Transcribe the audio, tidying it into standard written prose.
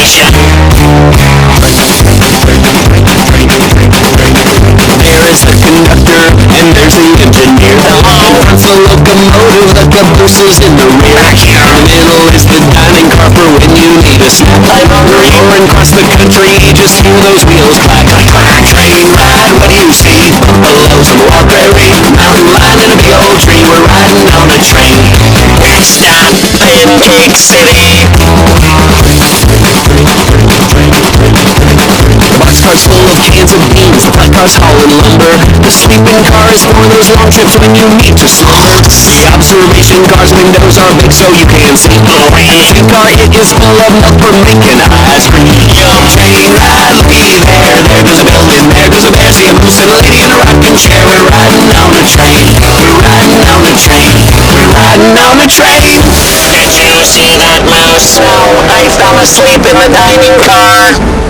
station. There is a conductor and there's the engineer. Front's the locomotive, the caboose is in the rear. Middle is the dining car for when you need a snack. Roaring across the country, just hear those wheels clack. Train ride, what do you see? Buffaloes and wild prairie, mountain lion and a big old tree. We're riding on a train. Next stop, Pancake City. Boxcars full of cans of beans, the flat cars hauling lumber. The sleeping car is for those long trips when you need to slumber. The observation car's windows are big so you can see. The food car, it is full of milk for making ice cream. Train ride, looky there, there goes a building, there goes a bear, see a moose and a lady in a rocking chair. We're riding on a train, we're riding on a train, we're riding on a train. Did you see that mouse? No, I fell asleep in the dining car.